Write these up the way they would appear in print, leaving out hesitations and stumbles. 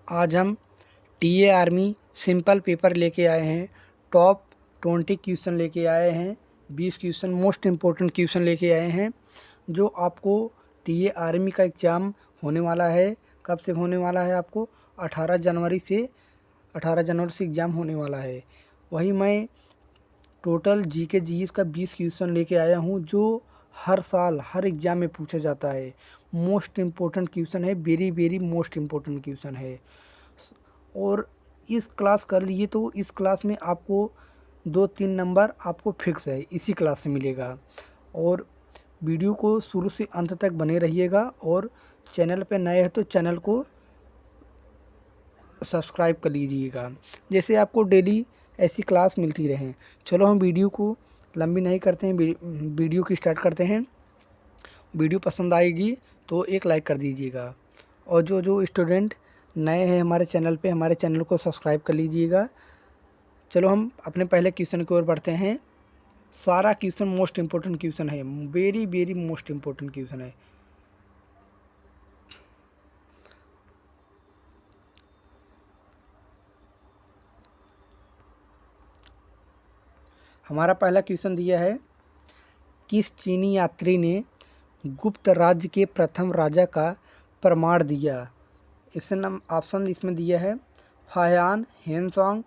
आज हम TA army simple paper लेके आए हैं। टॉप 20 क्वेश्चन लेके आए हैं। 20 क्वेश्चन मोस्ट इम्पोर्टेंट क्वेश्चन लेके आए हैं जो आपको टीए आर्मी का एग्ज़ाम होने वाला है। कब से होने वाला है? आपको 18 जनवरी से 18 जनवरी से एग्ज़ाम होने वाला है। वही मैं टोटल जीके जीएस का 20 क्वेश्चन लेके आया हूँ जो हर साल हर एग्ज़ाम में पूछा जाता है। मोस्ट इम्पोर्टेंट क्वेश्चन है, very very most important question है। और इस क्लास कर लिए तो इस क्लास में आपको 2-3 नंबर आपको फिक्स है, इसी क्लास से मिलेगा। और वीडियो को शुरू से अंत तक बने रहिएगा और चैनल पे नए हैं तो चैनल को सब्सक्राइब कर लीजिएगा, जैसे आपको डेली ऐसी क्लास मिलती रहे। चलो हम वीडियो को लंबी नहीं करते हैं, वीडियो की स्टार्ट करते हैं। वीडियो पसंद आएगी तो एक लाइक कर दीजिएगा और जो जो स्टूडेंट नए हैं हमारे चैनल पे, हमारे चैनल को सब्सक्राइब कर लीजिएगा। चलो हम अपने पहले क्वेश्चन की ओर बढ़ते हैं। सारा क्वेश्चन मोस्ट इम्पोर्टेंट क्वेश्चन है, very very most important question है। हमारा पहला क्वेश्चन दिया है, किस चीनी यात्री ने गुप्त राज्य के प्रथम राजा का प्रमाण दिया? इससे नाम ऑप्शन इसमें दिया है फाहियान, हेनसोंग,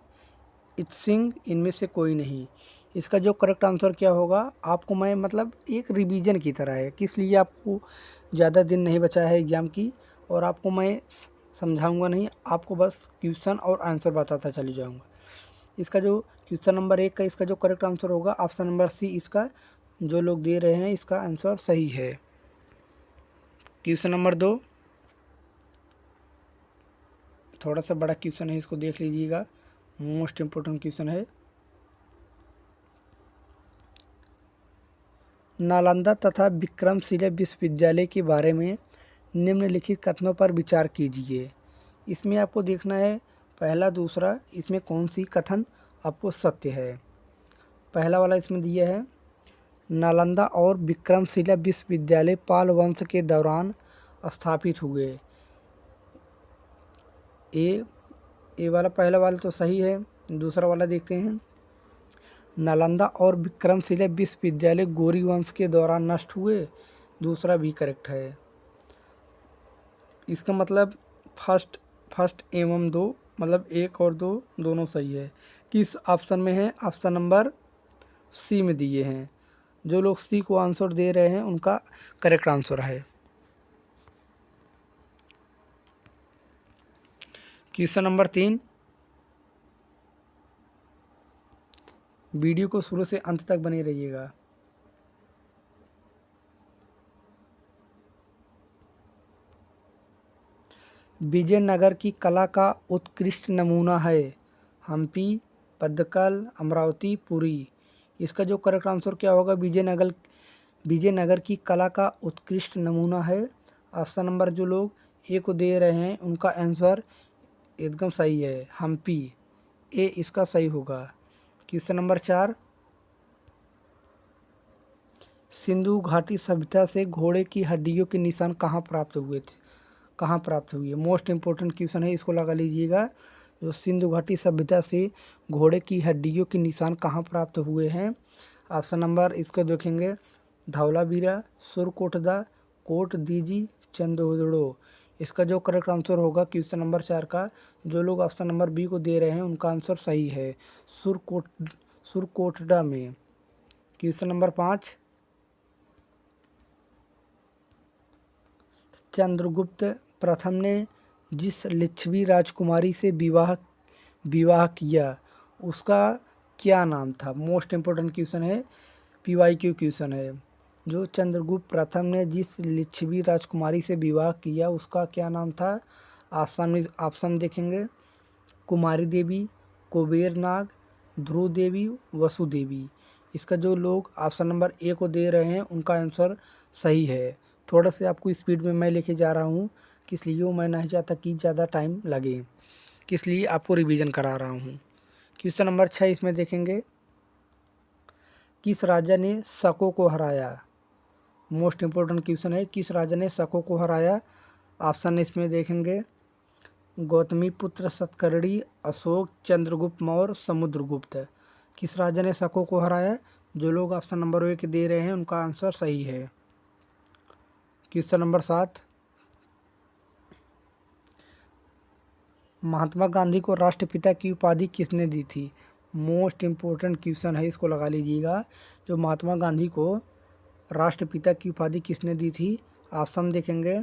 इत्सिंग, इनमें से कोई नहीं। इसका जो करेक्ट आंसर क्या होगा, आपको मैं मतलब एक रिवीजन की तरह है, किस लिए आपको ज़्यादा दिन नहीं बचा है एग्ज़ाम की और आपको मैं समझाऊंगा नहीं, आपको बस क्वेश्चन और आंसर बताता चली जाऊंगा। इसका जो क्वेश्चन नंबर 1 का इसका जो करेक्ट आंसर होगा ऑप्शन नंबर सी, इसका जो लोग दे रहे हैं इसका आंसर सही है। क्वेश्चन नंबर 2 थोड़ा सा बड़ा क्वेश्चन है, इसको देख लीजिएगा, मोस्ट इम्पोर्टेंट क्वेश्चन है। नालंदा तथा विक्रमशिला विश्वविद्यालय के बारे में निम्नलिखित कथनों पर विचार कीजिए। इसमें आपको देखना है पहला दूसरा, इसमें कौन सी कथन आपको सत्य है। पहला वाला इसमें दिया है, नालंदा और विक्रमशिला विश्वविद्यालय पाल वंश के दौरान स्थापित हुए। ए वाला पहला वाला तो सही है। दूसरा वाला देखते हैं, नालंदा और विक्रमशिला विश्वविद्यालय गौरी वंश के दौरान नष्ट हुए। दूसरा भी करेक्ट है। इसका मतलब फर्स्ट एवं दो, मतलब 1 और 2 दोनों सही है। किस ऑप्शन में है? ऑप्शन नंबर सी में दिए हैं। जो लोग सी को आंसर दे रहे हैं उनका करेक्ट आंसर है। क्वेश्चन नंबर 3, वीडियो को शुरू से अंत तक बने रहिएगा। विजयनगर की कला का उत्कृष्ट नमूना है हम्पी, पद्दकल, अमरावती, पुरी। इसका जो करेक्ट आंसर क्या होगा? विजयनगर की कला का उत्कृष्ट नमूना है। ऑप्शन नंबर जो लोग ए को दे रहे हैं उनका आंसर एकदम सही है, हम्पी। ए इसका सही होगा। क्वेश्चन नंबर 4, सिंधु घाटी सभ्यता से घोड़े की हड्डियों के निशान कहाँ प्राप्त हुए थे? कहाँ प्राप्त हुई है? मोस्ट इम्पोर्टेंट क्वेश्चन है, इसको लगा लीजिएगा। जो सिंधु घाटी सभ्यता से घोड़े की हड्डियों के निशान कहाँ प्राप्त हुए हैं? ऑप्शन नंबर इसको देखेंगे, धौलावीरा, सुरकोटदा, कोट दीजी, चंदोदड़ो। इसका जो करेक्ट आंसर होगा क्वेश्चन नंबर 4 का, जो लोग ऑप्शन नंबर बी को दे रहे हैं उनका आंसर सही है, सुरकोटडा में। क्वेश्चन नंबर 5, चंद्रगुप्त प्रथम ने जिस लिच्छवी राजकुमारी से विवाह किया उसका क्या नाम था? मोस्ट इम्पोर्टेंट क्वेश्चन है, PYQ क्वेश्चन है। जो चंद्रगुप्त प्रथम ने जिस लिच्छवी राजकुमारी से विवाह किया उसका क्या नाम था? ऑप्शन देखेंगे, कुमारी देवी, कुबेर नाग, ध्रुव देवी, वसु देवी। इसका जो लोग ऑप्शन नंबर ए को दे रहे हैं उनका आंसर सही है। थोड़ा से आपको स्पीड में मैं लेके जा रहा हूँ, किस लिए मैं नहीं चाहता कि ज़्यादा टाइम लगे, किस लिए आपको रिवीजन करा रहा हूँ। क्वेश्चन नंबर 6 इसमें देखेंगे, किस राजा ने शकों को हराया? मोस्ट इम्पोर्टेंट क्वेश्चन है, किस राजा ने शकों को हराया? ऑप्शन इसमें देखेंगे, गौतमीपुत्र सतकर्णी, अशोक, चंद्रगुप्त मौर्य, समुद्रगुप्त। किस राजा ने शकों को हराया? जो लोग ऑप्शन नंबर 1 दे रहे हैं उनका आंसर सही है। क्वेश्चन नंबर 7, महात्मा गांधी को राष्ट्रपिता की उपाधि किसने दी थी? मोस्ट इम्पोर्टेंट क्वेश्चन है, इसको लगा लीजिएगा। जो महात्मा गांधी को राष्ट्रपिता की उपाधि किसने दी थी? ऑप्शन देखेंगे,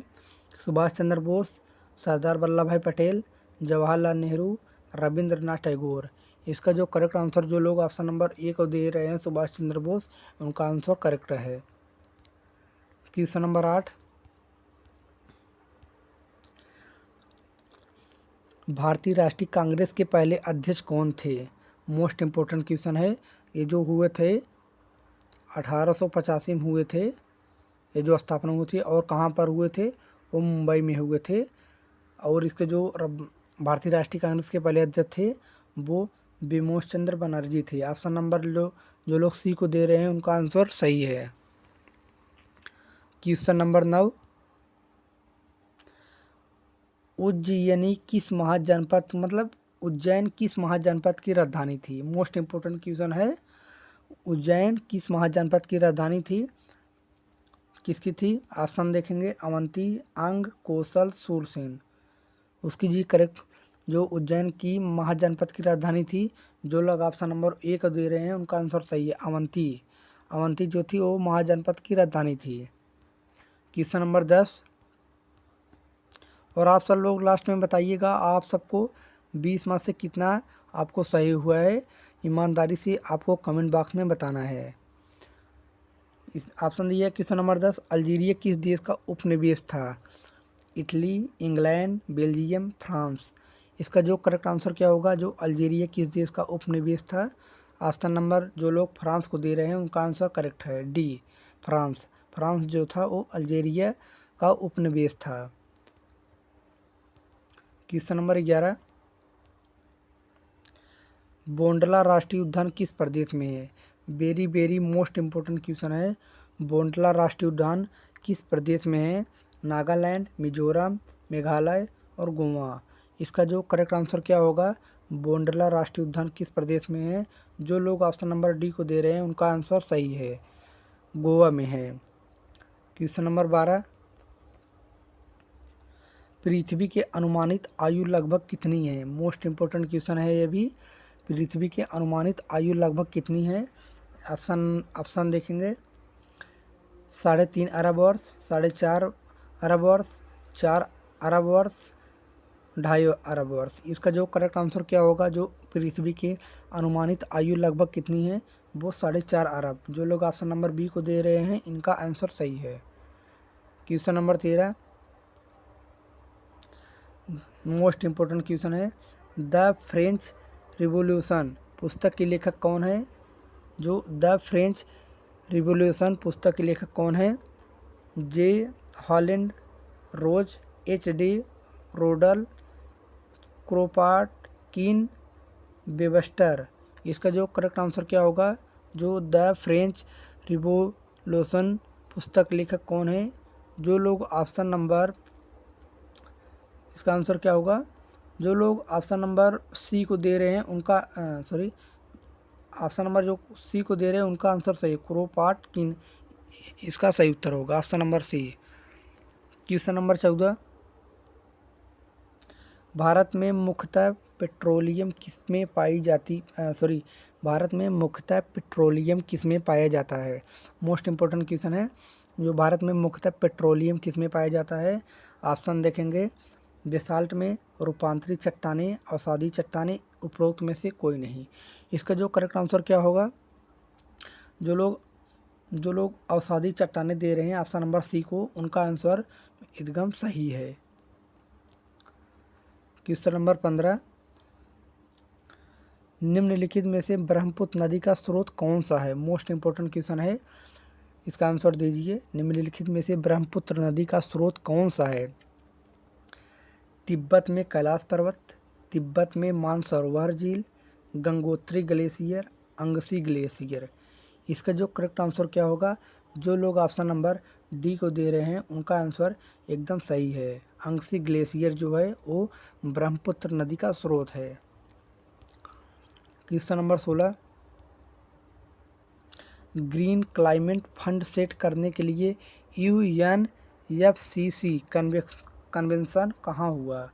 सुभाष चंद्र बोस, सरदार वल्लभ भाई पटेल, जवाहरलाल नेहरू, रविंद्रनाथ टैगोर। इसका जो करेक्ट आंसर, जो लोग ऑप्शन नंबर 1 को दे रहे हैं सुभाष चंद्र बोस, उनका आंसर करेक्ट है। क्वेश्चन नंबर 8, भारतीय राष्ट्रीय कांग्रेस के पहले अध्यक्ष कौन थे? मोस्ट इम्पोर्टेंट क्वेश्चन है। ये जो हुए थे 1885 में हुए थे, ये जो स्थापना हुई थी, और कहाँ पर हुए थे? वो मुंबई में हुए थे। और इसके जो भारतीय राष्ट्रीय कांग्रेस के पहले अध्यक्ष थे वो बिमोश चंद्र बनर्जी थे। ऑप्शन नंबर जो लोग सी को दे रहे हैं उनका आंसर सही है। क्वेश्चन नंबर 9, उज्जैन किस महाजनपद की राजधानी थी? मोस्ट इम्पोर्टेंट क्वेश्चन है। उज्जैन किस महाजनपद की राजधानी थी? किसकी थी? ऑप्शन देखेंगे, अवंती, अंग, कौशल, सूरसेन। उसकी जी करेक्ट, जो उज्जैन की महाजनपद की राजधानी थी, जो लोग ऑप्शन नंबर 1 दे रहे हैं उनका आंसर सही है, अवंती। अवंती जो थी वो महाजनपद की राजधानी थी। क्वेश्चन नंबर 10, और आप सब लोग लास्ट में बताइएगा आप सबको 20 में से कितना आपको सही हुआ है। ईमानदारी से आपको कमेंट बॉक्स में बताना है। ऑप्शन दिया क्वेश्चन नंबर 10, अल्जीरिया किस देश का उपनिवेश था? Italy, England, Belgium, France. इसका जो करेक्ट आंसर क्या होगा? जो अल्जीरिया किस देश का उपनिवेश था? ऑप्शन नंबर जो लोग फ्रांस को दे रहे हैं उनका आंसर करेक्ट है, डी, फ्रांस। फ्रांस जो था वो अल्जीरिया का उपनिवेश था। क्वेश्चन नंबर 11, बोंडला राष्ट्रीय उद्यान किस प्रदेश में है? वेरी मोस्ट इम्पोर्टेंट क्वेश्चन है। बोंडला राष्ट्रीय उद्यान किस प्रदेश में है? नागालैंड, मिजोरम, मेघालय और गोवा। इसका जो करेक्ट आंसर क्या होगा? बोंडला राष्ट्रीय उद्यान किस प्रदेश में है? जो लोग ऑप्शन नंबर डी को दे रहे हैं उनका आंसर सही है, गोवा में है। क्वेश्चन नंबर 12, पृथ्वी की अनुमानित आयु लगभग कितनी है? मोस्ट इम्पोर्टेंट क्वेश्चन है ये भी। पृथ्वी की अनुमानित आयु लगभग कितनी है? ऑप्शन देखेंगे, 3.5 अरब वर्ष, 4.5 अरब वर्ष, 4 अरब वर्ष, 2.5 अरब वर्ष। इसका जो करेक्ट आंसर क्या होगा? जो पृथ्वी की अनुमानित आयु लगभग कितनी है? वो 4.5 अरब। जो लोग ऑप्शन नंबर बी को दे रहे हैं इनका आंसर सही है। Question number 13, most important question है। द फ्रेंच रिवॉल्यूशन पुस्तक के लेखक कौन है? जो द फ्रेंच रिवॉल्यूशन पुस्तक के लेखक कौन है? जे हॉलैंड, रोज, HD रोडल, क्रोपाटकिन, वेबस्टर। इसका जो करेक्ट आंसर क्या होगा? जो द फ्रेंच रिवॉल्यूशन पुस्तक लेखक कौन है? जो लोग ऑप्शन नंबर, इसका आंसर क्या होगा? जो लोग ऑप्शन नंबर सी को दे रहे हैं उनका ऑप्शन नंबर जो सी को दे रहे हैं उनका आंसर सही, क्रोपाटकिन। इसका सही उत्तर होगा option number C. Question number 14, Bharat में मुख्यतः पेट्रोलियम किसमें पाई जाती भारत में मुख्यतः पेट्रोलियम किसमें पाया जाता है? मोस्ट इम्पोर्टेंट क्वेश्चन है। जो भारत में मुख्यतः पेट्रोलियम किसमें पाया जाता है? ऑप्शन देखेंगे, बेसाल्ट में, रूपांतरित चट्टानें, अवसादी चट्टानें, उपरोक्त में से कोई नहीं। इसका जो करेक्ट आंसर क्या होगा? जो लोग अवसादी चट्टानें दे रहे हैं ऑप्शन नंबर सी को, उनका आंसर एकदम सही है। क्वेश्चन नंबर 15, निम्नलिखित में से ब्रह्मपुत्र नदी का स्रोत कौन सा है? मोस्ट इम्पोर्टेंट क्वेश्चन है, इसका आंसर दीजिए। निम्नलिखित में से ब्रह्मपुत्र नदी का स्रोत कौन सा है? तिब्बत में कैलाश पर्वत, तिब्बत में मानसरोवर झील, गंगोत्री ग्लेशियर, अंगसी ग्लेशियर। इसका जो करेक्ट आंसर क्या होगा? जो लोग ऑप्शन नंबर डी को दे रहे हैं उनका आंसर एकदम सही है। अंगसी ग्लेशियर जो है वो ब्रह्मपुत्र नदी का स्रोत है। Question number 16, green climate fund set करने के लिए UNFCCC कन्वेंशन कहाँ हुआ?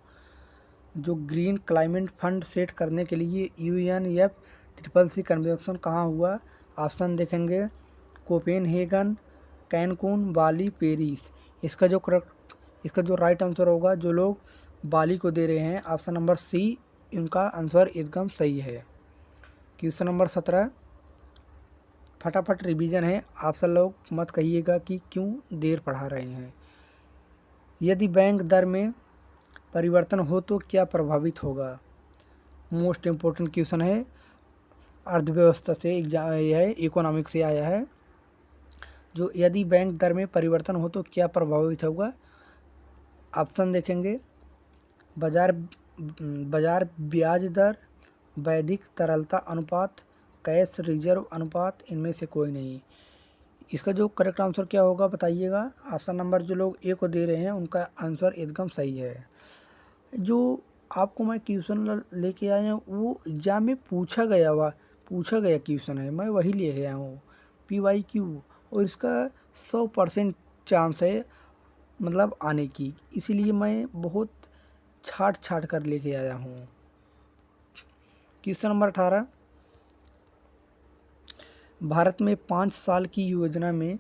जो ग्रीन क्लाइमेट फंड सेट करने के लिए UNFCCC कन्वेंशन कहाँ हुआ? ऑप्शन देखेंगे कोपेनहेगन, कैनकून, बाली, पेरिस। इसका जो राइट आंसर होगा, जो लोग बाली को दे रहे हैं, ऑप्शन नंबर सी, इनका आंसर एकदम सही है। क्वेश्चन नंबर 17, फटाफट रिवीजन है, आप सब लोग मत कहिएगा कि क्यों देर पढ़ा रहे हैं। यदि बैंक दर में परिवर्तन हो तो क्या प्रभावित होगा? मोस्ट इम्पोर्टेंट क्वेश्चन है, अर्थव्यवस्था से एग्जाम यह है, इकोनॉमिक से आया है। जो यदि बैंक दर में परिवर्तन हो तो क्या प्रभावित होगा? ऑप्शन देखेंगे बाजार ब्याज दर, वैधिक तरलता अनुपात, कैश रिजर्व अनुपात, इनमें से कोई नहीं। इसका जो करेक्ट आंसर क्या होगा बताइएगा। ऑप्शन नंबर जो लोग ए को दे रहे हैं उनका आंसर एकदम सही है। जो आपको मैं क्वेश्चन लेके आया हूँ वो एग्जाम में पूछा गया क्वेश्चन है, मैं वही ले गया हूँ PYQ, और इसका 100% चांस है मतलब आने की, इसीलिए मैं बहुत छाट कर लेके आया हूँ। क्वेश्चन नंबर 18, भारत में 5 साल की योजना में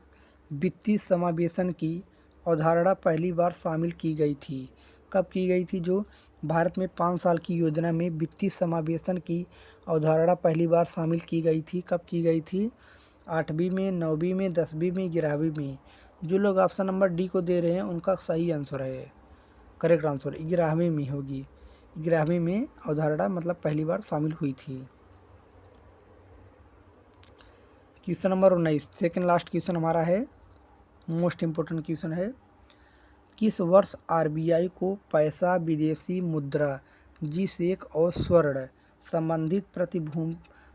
वित्तीय समावेशन की अवधारणा पहली बार शामिल की गई थी। कब की गई थी? जो भारत में 5 साल की योजना में वित्तीय समावेशन की अवधारणा पहली बार शामिल की गई थी, कब की गई थी? 8वीं में, 9वीं में, 10वीं में, 11वीं में। जो लोग ऑप्शन नंबर डी को दे रहे हैं उनका सही आंसर है, करेक्ट आंसर 11वीं में होगी। 11वीं में अवधारणा मतलब पहली बार शामिल हुई थी। Question number 19, second last question हमारा है, मोस्ट इम्पोर्टेंट क्वेश्चन है। किस वर्ष RBI को पैसा, विदेशी मुद्रा, G-SEC और स्वर्ण संबंधित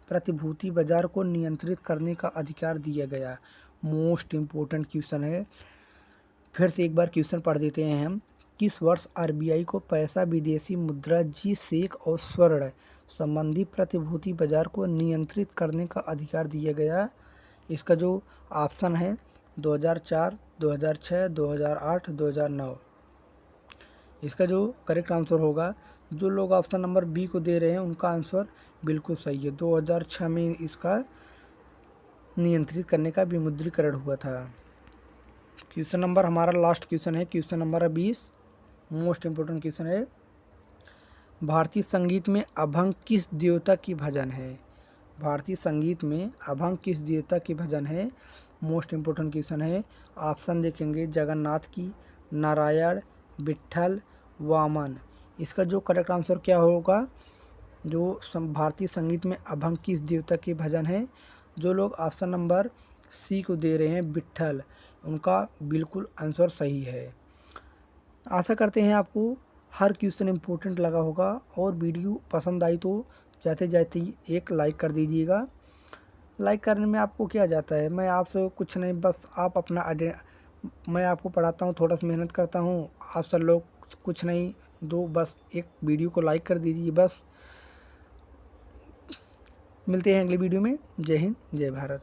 प्रतिभूति बाजार को नियंत्रित करने का अधिकार दिया गया? मोस्ट इम्पोर्टेंट क्वेश्चन है, फिर से एक बार क्वेश्चन पढ़ देते हैं हम। किस वर्ष RBI को पैसा, विदेशी मुद्रा, G-SEC और स्वर्ण संबंधी प्रतिभूति बाजार को नियंत्रित करने का अधिकार दिया गया? इसका जो ऑप्शन है 2004, 2006, 2008, 2009। इसका जो करेक्ट आंसर होगा, जो लोग ऑप्शन नंबर बी को दे रहे हैं उनका आंसर बिल्कुल सही है। 2006 में इसका नियंत्रित करने का विमुद्रीकरण हुआ था। क्वेश्चन नंबर हमारा लास्ट क्वेश्चन है, question number 20, most important question है। भारतीय संगीत में अभंग किस देवता की भजन है? भारतीय संगीत में अभंग किस देवता की भजन है? मोस्ट इम्पोर्टेंट क्वेश्चन है। ऑप्शन देखेंगे जगन्नाथ की, नारायण, विट्ठल, वामन। इसका जो करेक्ट आंसर क्या होगा? जो भारतीय संगीत में अभंग किस देवता की भजन है? जो लोग ऑप्शन नंबर सी को दे रहे हैं विट्ठल, उनका बिल्कुल आंसर सही है। आशा करते हैं आपको हर क्वेश्चन इम्पोर्टेंट लगा होगा, और वीडियो पसंद आई तो जाते जाते ही एक लाइक कर दीजिएगा। लाइक करने में आपको क्या जाता है, मैं आपसे कुछ नहीं, बस आप अपना मैं आपको पढ़ाता हूँ, थोड़ा सा मेहनत करता हूँ, आप सब लोग कुछ नहीं दो, बस एक वीडियो को लाइक कर दीजिए बस। मिलते हैं अगले वीडियो में। जय हिंद, जय भारत।